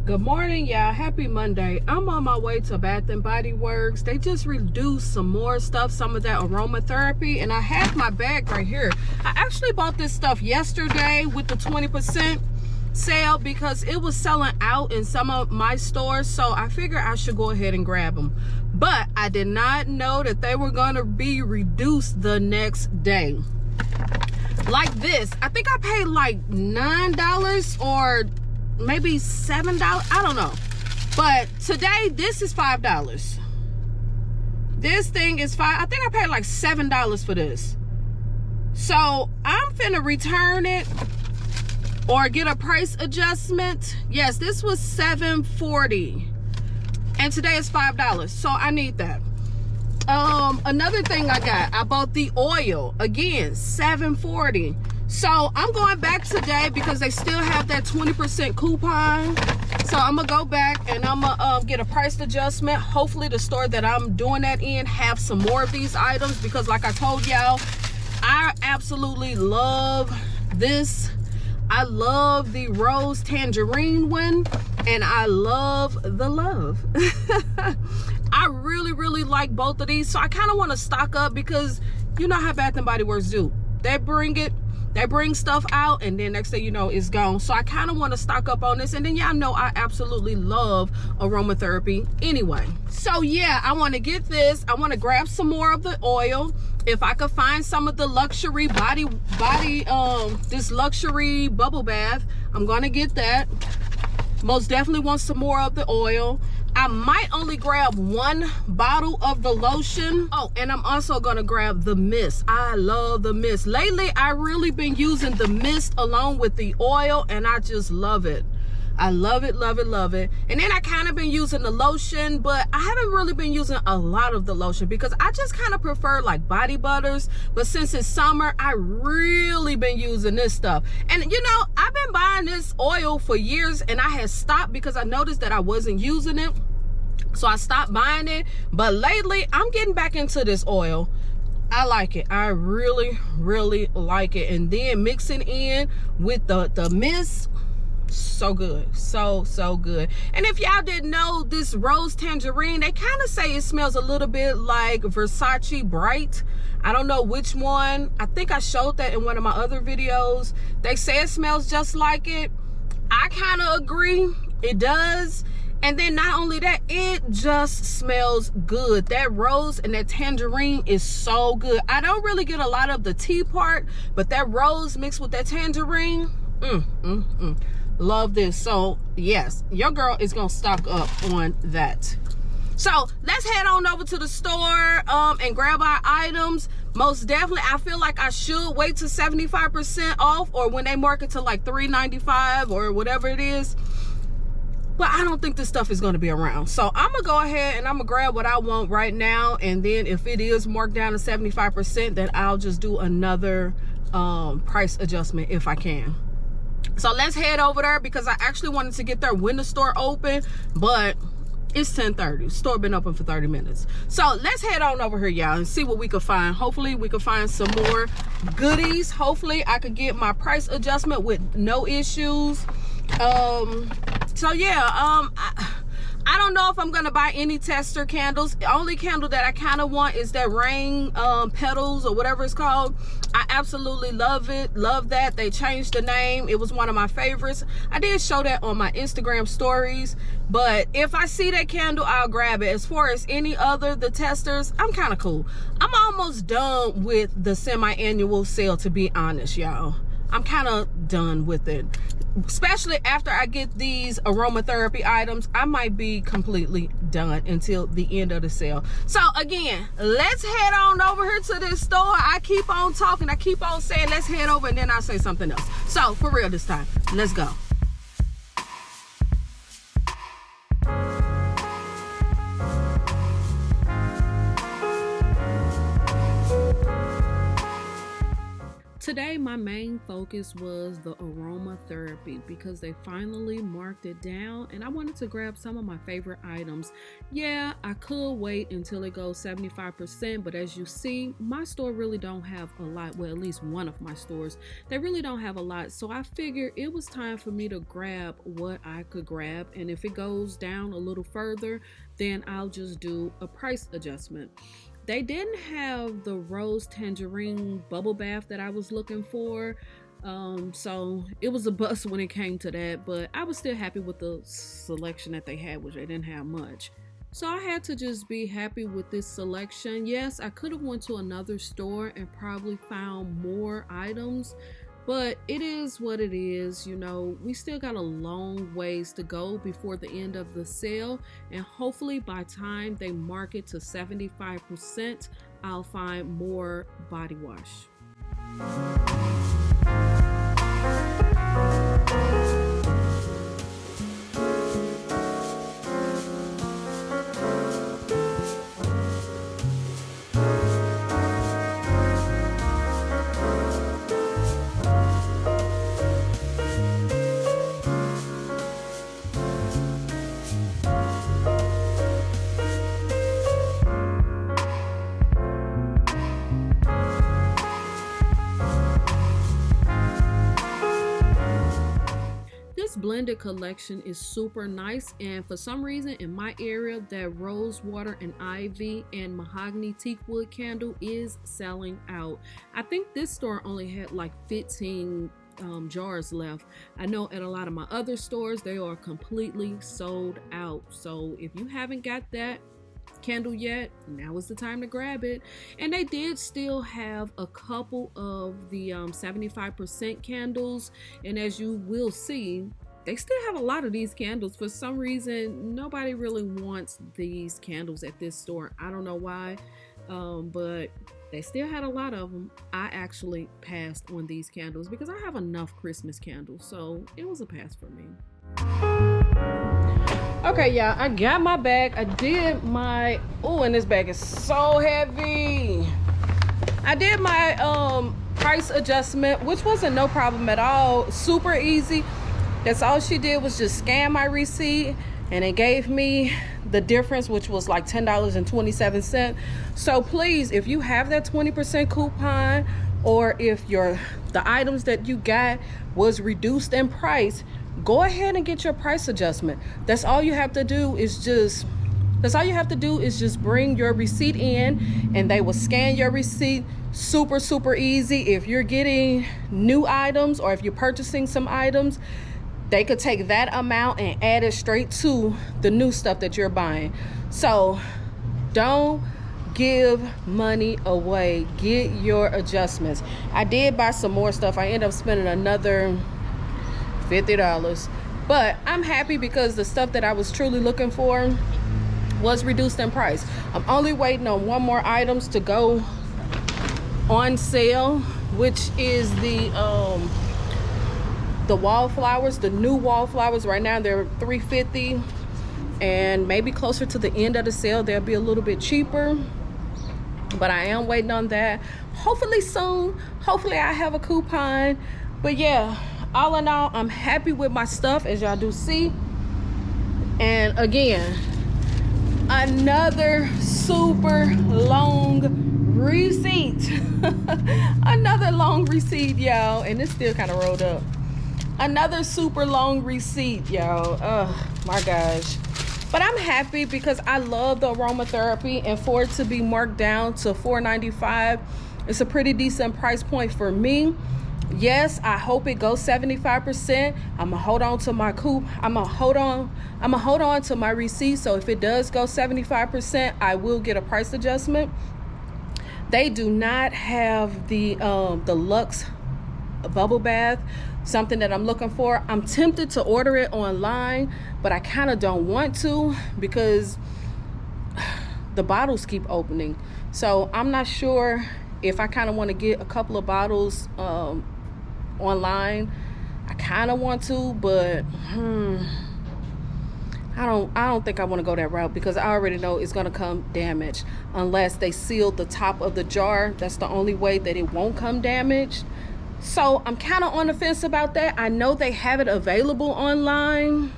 Good morning, y'all. Happy Monday. I'm on my way to Bath and Body Works. They just reduced some more stuff, some of that aromatherapy, and I have my bag right here. I actually bought this stuff yesterday with the 20% sale because it was selling out in some of my stores, so I figured I should go ahead and grab them. But I did not know that they were going to be reduced the next day. Like this, I think I paid like $9 or maybe $7, I don't know, but today this is $5. This thing is I think I paid like $7 for this, so I'm finna return it or get a price adjustment. Yes, this was $7.40 and today is $5, so I need that. Another thing I bought the oil again, $7.40. So I'm going back today because they still have that 20% coupon. So I'm gonna go back and I'm gonna get a price adjustment. Hopefully the store that I'm doing that in have some more of these items, because like I told y'all, I absolutely love this. I love the rose tangerine one, and I love the love. I really like both of these, so I kind of want to stock up, because you know how Bath and Body Works do. They bring stuff out and then next thing you know it's gone. So I kind of want to stock up on this, and then y'all know I absolutely love aromatherapy anyway. So yeah, I want to get this. I want to grab some more of the oil. If I could find some of the luxury this luxury bubble bath, I'm gonna get that. Most definitely want some more of the oil. I might only grab one bottle of the lotion. Oh, and I'm also gonna grab the mist. I love the mist. Lately, I really been using the mist along with the oil, and I just love it. I love it. And then I kind of been using the lotion, but I haven't really been using a lot of the lotion because I just kind of prefer like body butters. But since it's summer, I really been using this stuff. And you know, I've been buying this oil for years, and I had stopped because I noticed that I wasn't using it. So I stopped buying it. But lately, I'm getting back into this oil. I like it. I really like it. And then mixing in with the mist, so good, so good. And if y'all didn't know, this rose tangerine, they kind of say it smells a little bit like Versace Bright. I don't know which one. I think I showed that in one of my other videos. They say it smells just like it. I kind of agree, it does. And then not only that, it just smells good. That rose and that tangerine is so good. I don't really get a lot of the tea part, but that rose mixed with that tangerine, love this. So yes, your girl is gonna stock up on that. So let's head on over to the store and grab our items. Most definitely, I feel like I should wait to 75% off, or when they mark it to like $3.95 or whatever it is. But I don't think this stuff is going to be around. So I'm going to go ahead and I'm going to grab what I want right now. And then if it is marked down to 75%, then I'll just do another price adjustment if I can. So let's head over there, because I actually wanted to get there when the store opened, but it's 10:30. Store been open for 30 minutes. So let's head on over here, y'all, and see what we could find. Hopefully we could find some more goodies. Hopefully I could get my price adjustment with no issues. So yeah, I don't know if I'm gonna buy any tester candles. The only candle that I kind of want is that rain petals or whatever it's called. I absolutely love it. Love that they changed the name. It was one of my favorites. I did show that on my Instagram stories, but if I see that candle, I'll grab it. As far as any other, the testers, I'm kind of cool. I'm almost done with the semi-annual sale, to be honest, y'all. I'm kind of done with it. Especially after I get these aromatherapy items, I might be completely done until the end of the sale. So again, let's head on over here to this store. I keep on talking, I keep on saying let's head over, and then I'll say something else. So for real this time, let's go. Today, my main focus was the aromatherapy because they finally marked it down and I wanted to grab some of my favorite items. Yeah, I could wait until it goes 75%, but as you see, my store really don't have a lot. Well, at least one of my stores, they really don't have a lot. So I figured it was time for me to grab what I could grab. And if it goes down a little further, then I'll just do a price adjustment. They didn't have the rose tangerine bubble bath that I was looking for. So it was a bust when it came to that, but I was still happy with the selection that they had, which they didn't have much. So I had to just be happy with this selection. Yes, I could have went to another store and probably found more items, but it is what it is. You know, we still got a long ways to go before the end of the sale, and hopefully by time they mark it to 75%, I'll find more body wash. This blended collection is super nice, and for some reason in my area that rose water and ivy and mahogany teak wood candle is selling out. I think this store only had like 15 jars left. I know at a lot of my other stores they are completely sold out. So if you haven't got that candle yet, now is the time to grab it. And they did still have a couple of the 75% candles, and as you will see, they still have a lot of these candles. For some reason, nobody really wants these candles at this store. I don't know why, but they still had a lot of them. I actually passed on these candles because I have enough Christmas candles, so it was a pass for me. Okay, y'all, I got my bag. I did my, oh, and this bag is so heavy. I did my price adjustment, which wasn't no problem at all. Super easy. That's all she did was just scan my receipt, and it gave me the difference, which was like $10.27. So please, if you have that 20% coupon, or if the items that you got was reduced in price, go ahead and get your price adjustment. That's all you have to do is just bring your receipt in, and they will scan your receipt. Super, super easy. If you're getting new items or if you're purchasing some items, they could take that amount and add it straight to the new stuff that you're buying. So don't give money away. Get your adjustments. I did buy some more stuff. I ended up spending another $50, but I'm happy because the stuff that I was truly looking for was reduced in price. I'm only waiting on one more items to go on sale, which is the wallflowers, the new wallflowers. Right now they're $3.50, and maybe closer to the end of the sale they'll be a little bit cheaper, but I am waiting on that. Hopefully soon. Hopefully I have a coupon. But yeah, all in all, I'm happy with my stuff, as y'all do see. And again, another super long receipt. Another long receipt, y'all, and it's still kind of rolled up. Another super long receipt, y'all. Oh my gosh. But I'm happy because I love the aromatherapy, and for it to be marked down to $4.95, it's a pretty decent price point for me. Yes, I hope it goes 75%. I'm gonna hold on to my I'm gonna hold on to my receipt. So if it does go 75%, I will get a price adjustment. They do not have the Luxe bubble bath, something that I'm looking for. I'm tempted to order it online, but I kind of don't want to because the bottles keep opening. So I'm not sure if I kind of want to get a couple of bottles online. I kind of want to, but I don't think I want to go that route because I already know it's going to come damaged unless they seal the top of the jar. That's the only way that it won't come damaged. So I'm kind of on the fence about that. I know they have it available online.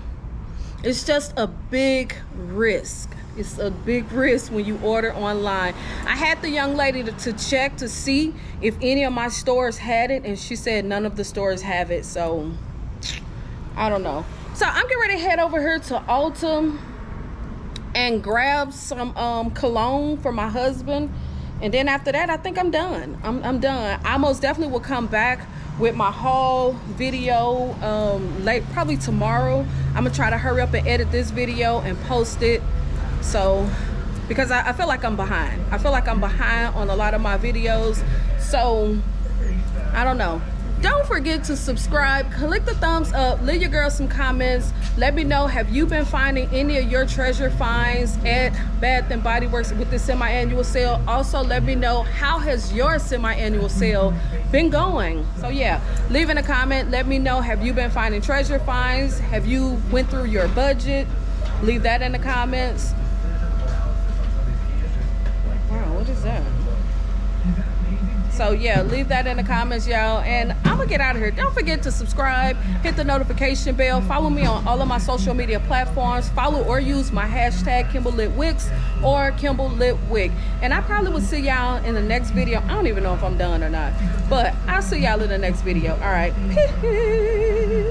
It's just a big risk. It's a big risk when you order online. I had the young lady to check to see if any of my stores had it, and she said none of the stores have it. So I don't know. So I'm getting ready to head over here to Ulta and grab some cologne for my husband. And then after that, I think I'm done. I'm done. I most definitely will come back with my haul video late, probably tomorrow. I'm gonna try to hurry up and edit this video and post it. So, because I feel like I'm behind. I feel like I'm behind on a lot of my videos. So, I don't know. Don't forget to subscribe, click the thumbs up, leave your girl some comments. Let me know, have you been finding any of your treasure finds at Bath and Body Works with this semi-annual sale? Also, let me know, how has your semi-annual sale been going? So yeah, leave in a comment. Let me know, have you been finding treasure finds? Have you went through your budget? Leave that in the comments. Wow, what is that? So yeah, leave that in the comments, y'all, and I'm gonna get out of here. Don't forget to subscribe, hit the notification bell, follow me on all of my social media platforms, follow or use my hashtag KimbleLitWicks or KimbleLitWick. And I probably will see y'all in the next video. I don't even know if I'm done or not, but I'll see y'all in the next video. All right, peace.